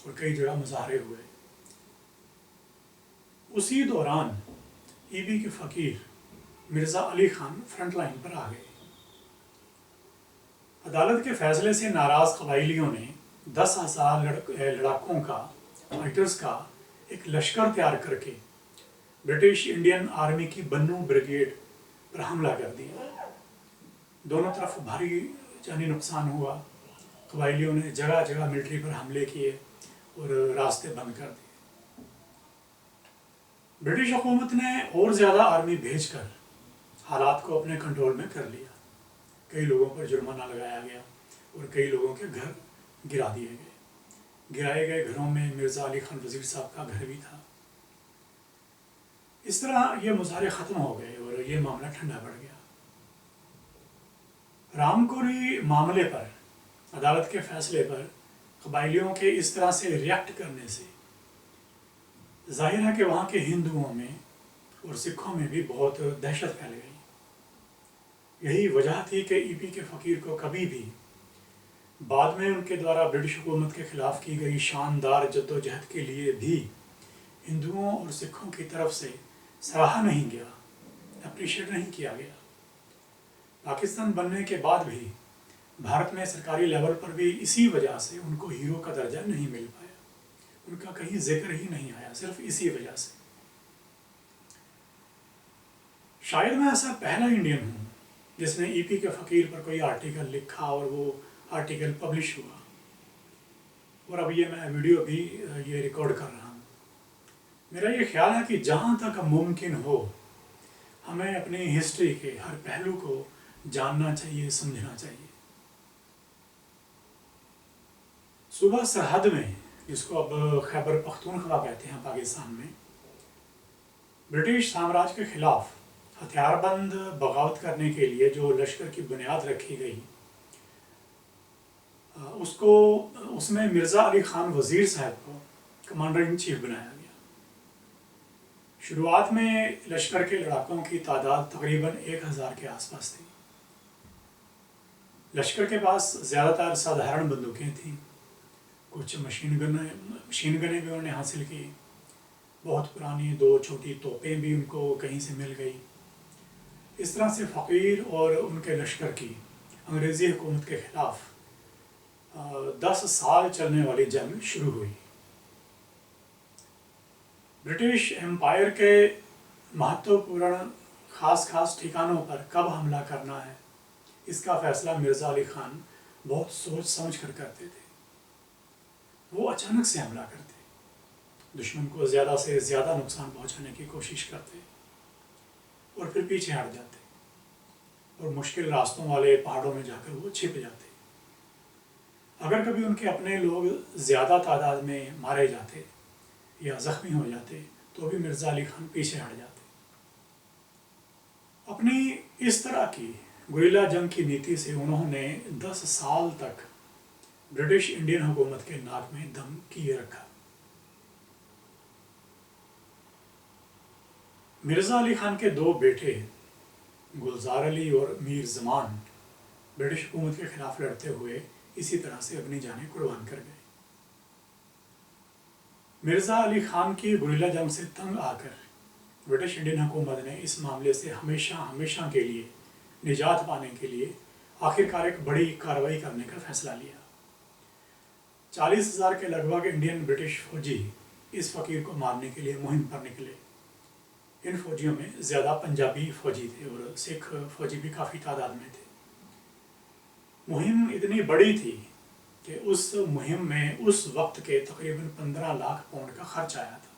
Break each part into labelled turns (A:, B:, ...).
A: اور کئی جگہ مظاہرے ہوئے۔ اسی دوران ای پی کے فقیر مرزا علی خان فرنٹ لائن پر آ گئے۔ عدالت کے فیصلے سے ناراض قبائلیوں نے 10,000 لڑاکوں کا فائٹرز کا ایک لشکر تیار کر کے برٹش انڈین آرمی کی بنو بریگیڈ پر حملہ کر دیا۔ دونوں طرف بھاری جانی نقصان ہوا۔ قبائلیوں نے جگہ جگہ ملٹری پر حملے کیے اور راستے بند کر دیے۔ برٹش حکومت نے اور زیادہ آرمی بھیج کر حالات کو اپنے کنٹرول میں کر لیا۔ کئی لوگوں پر جرمانہ لگایا گیا اور کئی لوگوں کے گھر گرا دیے گئے۔ گرائے گئے گھروں میں مرزا علی خان وزیر صاحب کا گھر بھی تھا۔ اس طرح یہ مظاہرے ختم ہو گئے اور یہ معاملہ ٹھنڈا پڑ گیا۔ رامکوری معاملے پر عدالت کے فیصلے پر قبائلیوں کے اس طرح سے ریئیکٹ کرنے سے ظاہر ہے کہ وہاں کے ہندوؤں میں اور سکھوں میں بھی بہت دہشت پھیل گئی۔ یہی وجہ تھی کہ ای پی کے فقیر کو کبھی بھی بعد میں ان کے دوارا برٹش حکومت کے خلاف کی گئی شاندار جدوجہد کے لیے بھی ہندوؤں اور سکھوں کی طرف سے سراہا نہیں گیا، اپریشیٹ نہیں کیا گیا۔ پاکستان بننے کے بعد بھی بھارت میں سرکاری لیول پر بھی اسی وجہ سے ان کو ہیرو کا درجہ نہیں مل پایا، ان کا کہیں ذکر ہی نہیں آیا، صرف اسی وجہ سے۔ شاید میں ایسا پہلا انڈین ہوں جس نے ای پی کے فقیر پر کوئی آرٹیکل لکھا اور وہ آرٹیکل پبلش ہوا، اور اب یہ میں ویڈیو بھی یہ ریکارڈ کر رہا ہوں۔ میرا یہ خیال ہے کہ جہاں تک ممکن ہو ہمیں اپنی ہسٹری کے ہر پہلو کو جاننا چاہیے، سمجھنا چاہیے۔ صوبہ سرحد میں، جس کو اب خیبر پختونخوا کہتے ہیں پاکستان میں، برٹش سامراج کے خلاف ہتھیار بند بغاوت کرنے کے لیے جو لشکر کی بنیاد رکھی گئی، اس میں مرزا علی خان وزیر صاحب کو کمانڈر ان چیف بنایا گیا۔ شروعات میں لشکر کے لڑاکوں کی تعداد تقریباً 1000 کے آس پاس تھی۔ لشکر کے پاس زیادہ تر سادھارن بندوقیں تھیں، کچھ مشین گنیں بھی انہوں نے حاصل کی، بہت پرانی 2 چھوٹی توپیں بھی ان کو کہیں سے مل گئی۔ اس طرح سے فقیر اور ان کے لشکر کی انگریزی حکومت کے خلاف 10 سال چلنے والی جنگ شروع ہوئی۔ برٹش امپائر کے مہتوپورن خاص ٹھکانوں پر کب حملہ کرنا ہے، اس کا فیصلہ مرزا علی خان بہت سوچ سمجھ کر کرتے تھے۔ وہ اچانک سے حملہ کرتے، دشمن کو زیادہ سے زیادہ نقصان پہنچانے کی کوشش کرتے اور پھر پیچھے ہٹ جاتے اور مشکل راستوں والے پہاڑوں میں جا کر وہ چھپ جاتے۔ اگر کبھی ان کے اپنے لوگ زیادہ تعداد میں مارے جاتے یا زخمی ہو جاتے تو بھی مرزا علی خان پیچھے ہٹ جاتے۔ اپنی اس طرح کی گوریلا جنگ کی نیتی سے انہوں نے 10 سال تک برٹش انڈین حکومت کے ناک میں دم کیے رکھا۔ مرزا علی خان کے 2 بیٹے گلزار علی اور میر زمان برٹش حکومت کے خلاف لڑتے ہوئے اسی طرح سے اپنی جانیں قربان کر گئے۔ مرزا علی خان کی گوریلا جنگ سے تنگ آ کر برٹش انڈین حکومت نے اس معاملے سے ہمیشہ کے لیے نجات پانے کے لیے آخرکار ایک بڑی کارروائی کرنے کا فیصلہ لیا۔ 40,000 کے لگ بھگ انڈین برٹش فوجی اس فقیر کو مارنے کے لیے مہم پر نکلے۔ ان فوجیوں میں زیادہ پنجابی فوجی تھے اور سکھ فوجی بھی کافی تعداد میں تھے۔ مہم اتنی بڑی تھی کہ اس مہم میں اس وقت کے تقریباً 15 لاکھ پاؤنڈ کا خرچ آیا تھا۔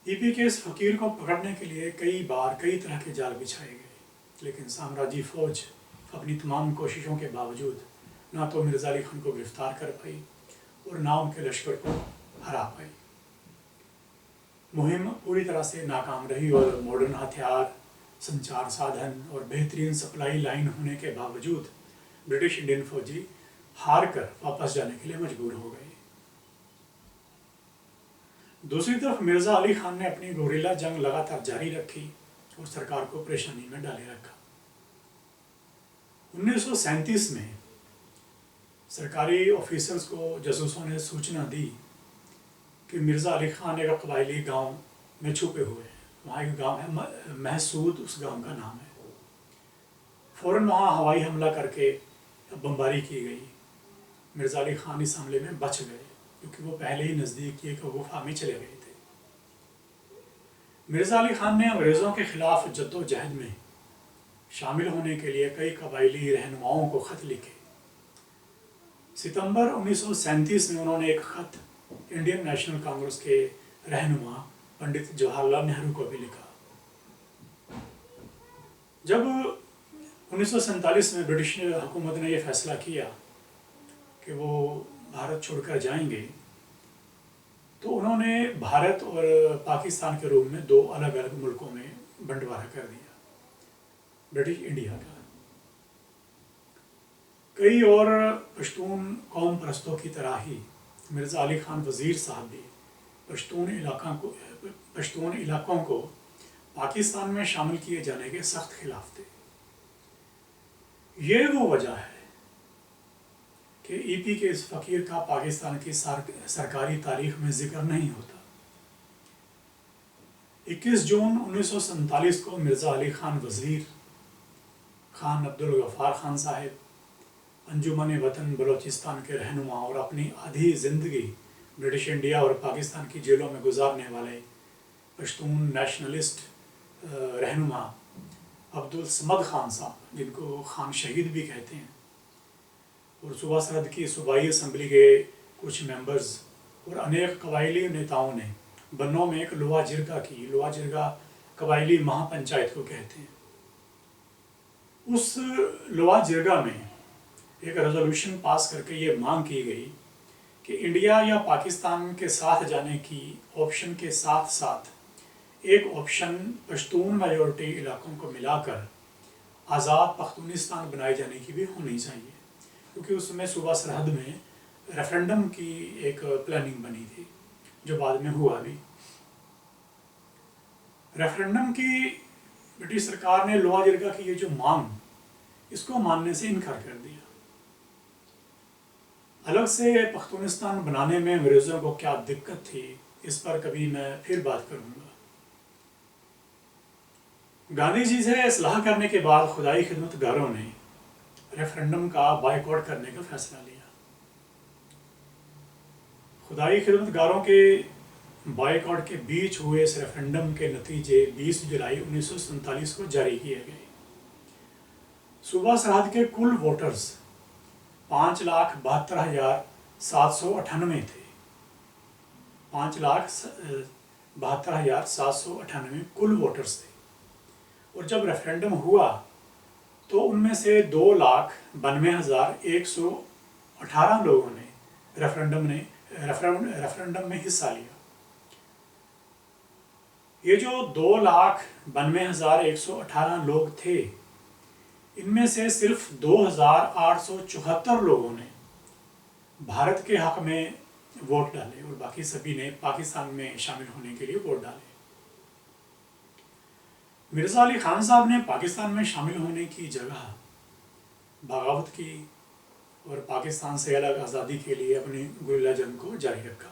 A: ای پی کے اس فقیر کو پکڑنے کے لیے کئی بار کئی طرح کے جال بچھائے گئے، لیکن سامراجی فوج اپنی تمام کوششوں کے باوجود نہ تو مرزا علی خان کو گرفتار کر پائی اور نہ ان کے لشکر کو ہرا پائی۔ مہم پوری طرح سے ناکام رہی اور ماڈرن ہتھیار، سنچار سادھن اور بہترین سپلائی لائن ہونے کے باوجود برٹش انڈین فوجی ہار کر واپس جانے کے لیے مجبور ہو گئے۔ دوسری طرف مرزا علی خان نے اپنی گوریلا جنگ لگاتار جاری رکھی اور سرکار کو پریشانی میں ڈالے رکھا۔ 1937 میں سرکاری آفیسرز کو جاسوسوں نے سوچنا دی کہ مرزا علی خان ایک قبائلی گاؤں میں چھپے ہوئے ہیں. وہاں ایک گاؤں ہے محسود، اس گاؤں کا نام ہے. فوراً وہاں ہوائی حملہ کر کے بمباری کی گئی. مرزا علی خان اس حملے میں بچ گئے کیونکہ وہ پہلے ہی نزدیک ایک غفا میں چلے گئے تھے. مرزا علی خان نے انگریزوں کے خلاف جد و جہد میں شامل ہونے کے لیے کئی قبائلی رہنماؤں کو خط لکھے. ستمبر 1937 میں انہوں نے ایک خط انڈین نیشنل کانگریس کے رہنما پنڈت جواہر لال نہرو کو بھی لکھا. جب 1947 میں برٹش حکومت نے یہ فیصلہ کیا کہ وہ بھارت چھوڑ کر جائیں گے تو انہوں نے بھارت اور پاکستان کے روپ میں دو الگ الگ ملکوں میں بنٹوارا کر دیا برٹش انڈیا کا. کئی اور پشتون قوم پرستوں کی طرح ہی مرزا علی خان وزیر صاحب بھی پشتون علاقوں کو پاکستان میں شامل کیے جانے کے سخت خلاف تھے. یہ وہ وجہ ہے کہ ای پی کے اس فقیر کا پاکستان کی سرکاری تاریخ میں ذکر نہیں ہوتا. 21 جون 1947 کو مرزا علی خان وزیر، خان عبدالغفار خان صاحب، انجمن وطن بلوچستان کے رہنما اور اپنی آدھی زندگی برٹش انڈیا اور پاکستان کی جیلوں میں گزارنے والے پشتون نیشنلسٹ رہنما عبدالصمد خان صاحب، جن کو خان شہید بھی کہتے ہیں، اور صوبہ سرحد کی صوبائی اسمبلی کے کچھ ممبرز اور انیک قبائلی نیتاؤں نے بنوں میں ایک لوا جرگہ کی. لوا جرگہ قبائلی مہا پنچایت کو کہتے ہیں. اس لوا جرگہ میں ایک ریزولوشن پاس کر کے یہ مانگ کی گئی کہ انڈیا یا پاکستان کے ساتھ جانے کی آپشن کے ساتھ ساتھ ایک آپشن پشتون میجورٹی علاقوں کو ملا کر آزاد پختونستان بنائے جانے کی بھی ہونی چاہیے، کیونکہ اس میں صوبہ سرحد میں ریفرنڈم کی ایک پلاننگ بنی تھی جو بعد میں ہوا بھی. ریفرنڈم کی برٹش سرکار نے لوا جرگہ کی یہ جو مانگ، اس کو ماننے سے انکار کر دیا. الگ سے پختونستان بنانے میں انگریزوں کو کیا دقت تھی اس پر کبھی میں پھر بات کروں گا. گاندھی جی سے اصلاح کرنے کے بعد خدائی خدمت گاروں نے ریفرنڈم کا بائیکاٹ کرنے کا فیصلہ لیا. خدائی خدمت گاروں کے بائیکاٹ کے بیچ ہوئے اس ریفرنڈم کے نتیجے 20 جولائی 1947 کو جاری کیے گئے. صوبہ سرحد کے کل ووٹرز 5,72,798 تھے. 5,72,798 کل ووٹرز تھے. اور جب ریفرنڈم ہوا تو ان میں سے 2,92,118 لوگوں نے ریفرنڈم میں حصہ لیا. یہ جو 2,92,118 لوگ تھے، ان میں سے صرف 2,874 لوگوں نے بھارت کے حق میں ووٹ ڈالے اور باقی سبھی نے پاکستان میں شامل ہونے کے لیے ووٹ ڈالے. مرزا علی خان صاحب نے پاکستان میں شامل ہونے کی جگہ بغاوت کی اور پاکستان سے الگ آزادی کے لیے اپنی گریلا جنگ کو جاری رکھا.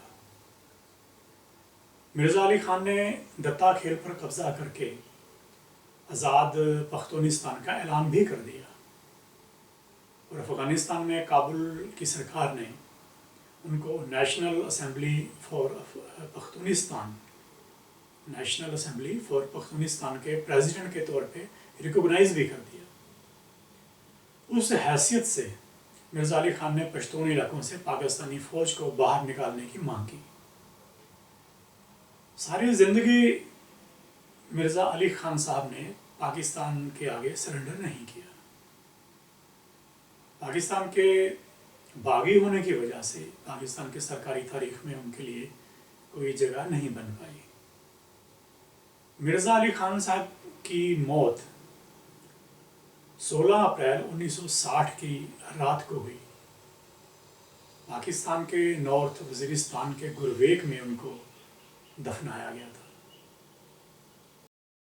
A: مرزا علی خان نے دتا کھیل پر قبضہ کر کے آزاد پختونستان کا اعلان بھی کر دیا اور افغانستان میں کابل کی سرکار نے ان کو نیشنل اسمبلی فار پختونستان کے پریزیڈنٹ کے طور پہ ریکوگنائز بھی کر دیا. اس حیثیت سے مرزا علی خان نے پشتون علاقوں سے پاکستانی فوج کو باہر نکالنے کی مانگ کی. ساری زندگی مرزا علی خان صاحب نے پاکستان کے آگے سرنڈر نہیں کیا. پاکستان کے باغی ہونے کی وجہ سے پاکستان کی سرکاری تاریخ میں ان کے لیے کوئی جگہ نہیں بن پائی. مرزا علی خان صاحب کی موت 16 اپریل 1960 کی رات کو ہوئی. پاکستان کے نارتھ وزیرستان کے گرویک میں ان کو دفنایا گیا تھا.